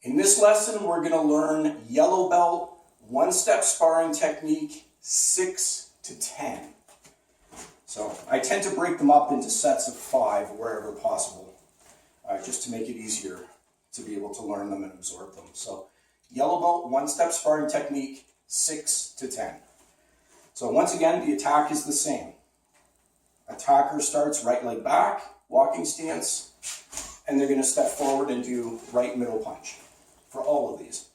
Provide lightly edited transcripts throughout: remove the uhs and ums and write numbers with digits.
In this lesson, we're going to learn yellow belt, one-step sparring technique, 6 to 10. So I tend to break them up into sets of 5 wherever possible, just to make it easier to be able to learn them and absorb them. So yellow belt, one-step sparring technique, 6 to 10. So once again, the attack is the same. Attacker starts right leg back, walking stance, and they're going to step forward and do right middle punch for all of these.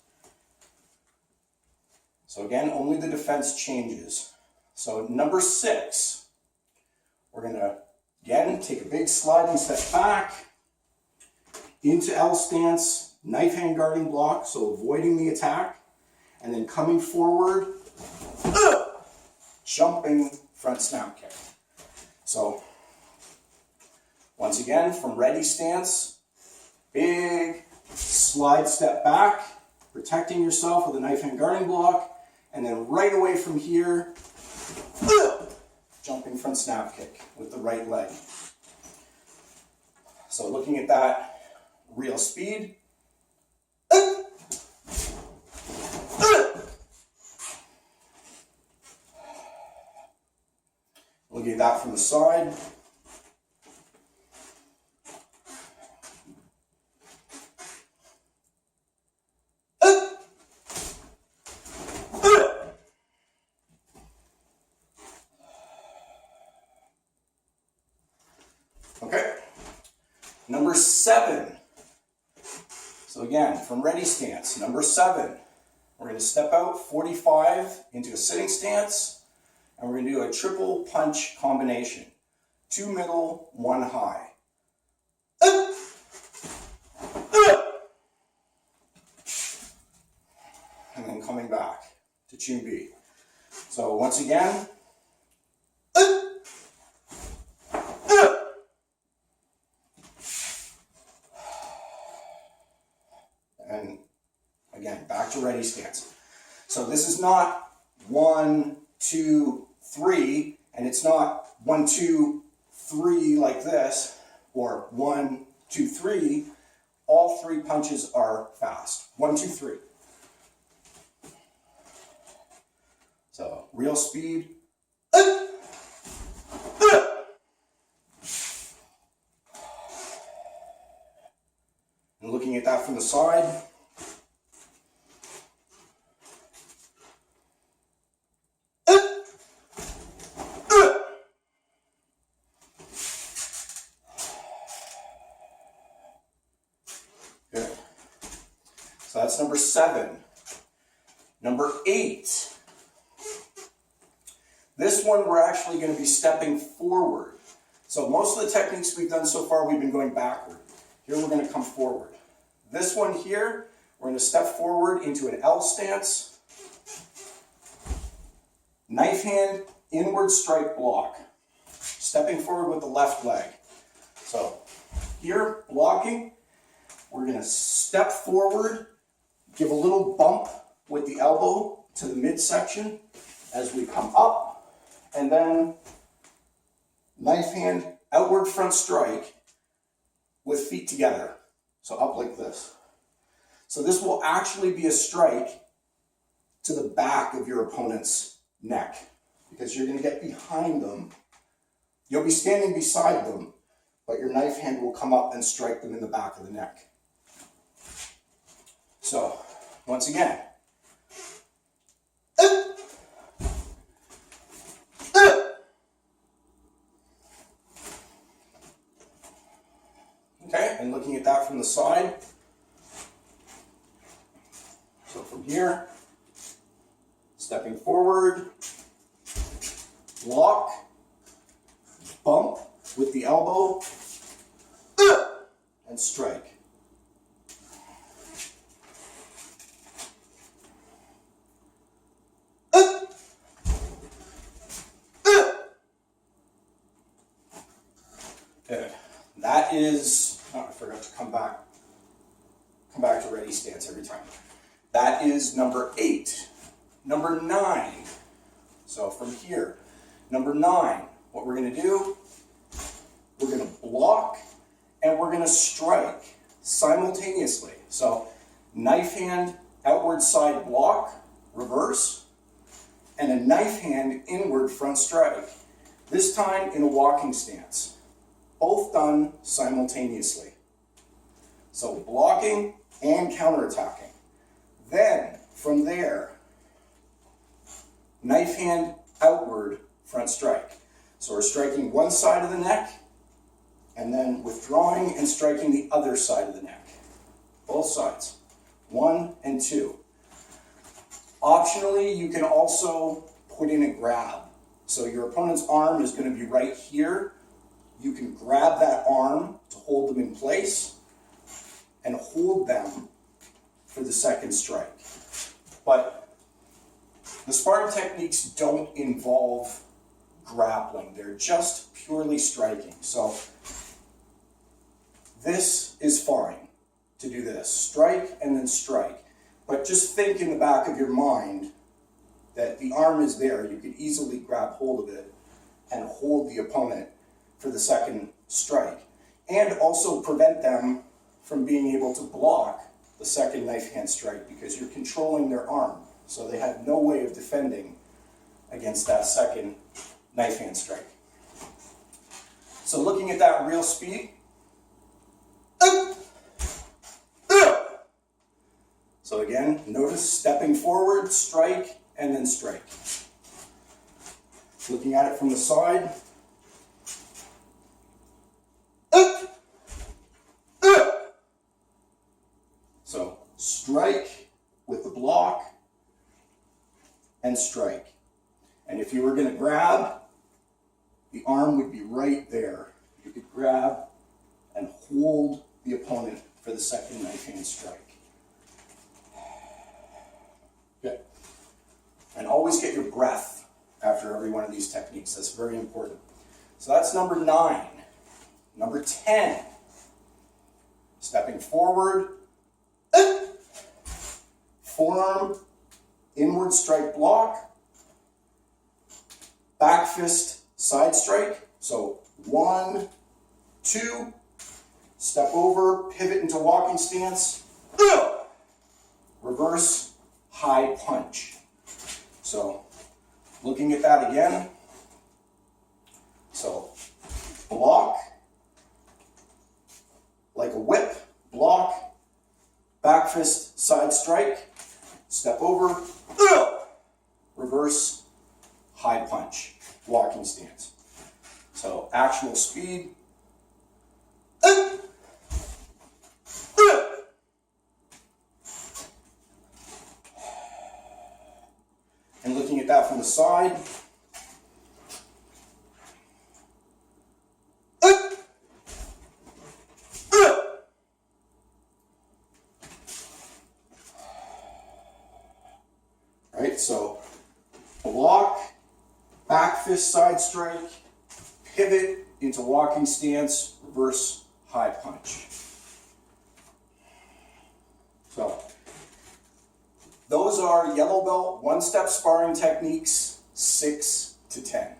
So again, only the defense changes. So number 6, we're going to, again, take a big sliding step back into L stance, knife hand guarding block, so avoiding the attack, and then coming forward, jumping front snap kick. So once again, from ready stance, big slide step back, protecting yourself with a knife hand guarding block, and then right away from here, jumping front snap kick with the right leg. So looking at that, real speed. Looking at that from the side. Okay, number 7. So again, from ready stance, number 7, we're going to step out 45 into a sitting stance, and we're going to do a triple punch combination. 2 middle, 1 high. And then coming back to Chung B. So once again, and again, back to ready stance. So this is not 1, 2, 3, and it's not 1, 2, 3 like this, or 1, 2, 3. All 3 punches are fast. 1, 2, 3. So real speed. And looking at that from the side. Good. So that's number 7. Number 8. This one we're actually going to be stepping forward. So most of the techniques we've done so far, we've been going backward. Here we're going to come forward. This one here, we're going to step forward into an L stance. Knife hand, inward strike block. Stepping forward with the left leg. So here, blocking, we're going to step forward, give a little bump with the elbow to the midsection as we come up, and then knife hand, outward front strike with feet together. So up like this. So this will actually be a strike to the back of your opponent's neck, because you're going to get behind them. You'll be standing beside them, but your knife hand will come up and strike them in the back of the neck. So once again, okay, and looking at that from the side. So from here, stepping forward, block, bump with the elbow, and strike. Good. That is, oh, I forgot to come back to ready stance every time. That is number 8. Number 9. So from here, number 9, what we're going to do, we're going to block and we're going to strike simultaneously. So knife hand, outward side block, reverse, and a knife hand, inward front strike. This time in a walking stance. Both done simultaneously. So blocking and counterattacking. Then, from there, knife hand, outward front strike. So we're striking one side of the neck, and then withdrawing and striking the other side of the neck. Both sides. 1 and 2. Optionally, you can also put in a grab. So your opponent's arm is going to be right here. You can grab that arm to hold them in place and hold them for the second strike. But the sparring techniques don't involve grappling. They're just purely striking. So this is fine to do this. Strike and then strike. But just think in the back of your mind that the arm is there. You could easily grab hold of it and hold the opponent for the second strike. And also prevent them from being able to block the second knife hand strike because you're controlling their arm. So they have no way of defending against that second knife hand strike. So looking at that real speed. So again, notice stepping forward, strike, and then strike. Looking at it from the side. So strike with the block and strike. And if you were going to grab, the arm would be right there. You could grab and hold the opponent for the second knife hand strike. Good. And always get your breath after every one of these techniques. That's very important. So that's number 9. Number 10. Stepping forward. Forearm, inward strike block. Back fist, side strike. So 1, 2. Step over, pivot into walking stance. Reverse, high punch. So, looking at that again. So, block, like a whip, block, back fist, side strike, step over, reverse, high punch, walking stance. So, actual speed. And looking at that from the side. Right, so block, back fist side strike, pivot into walking stance, reverse high punch. So those are yellow belt, one-step sparring techniques, 6 to 10.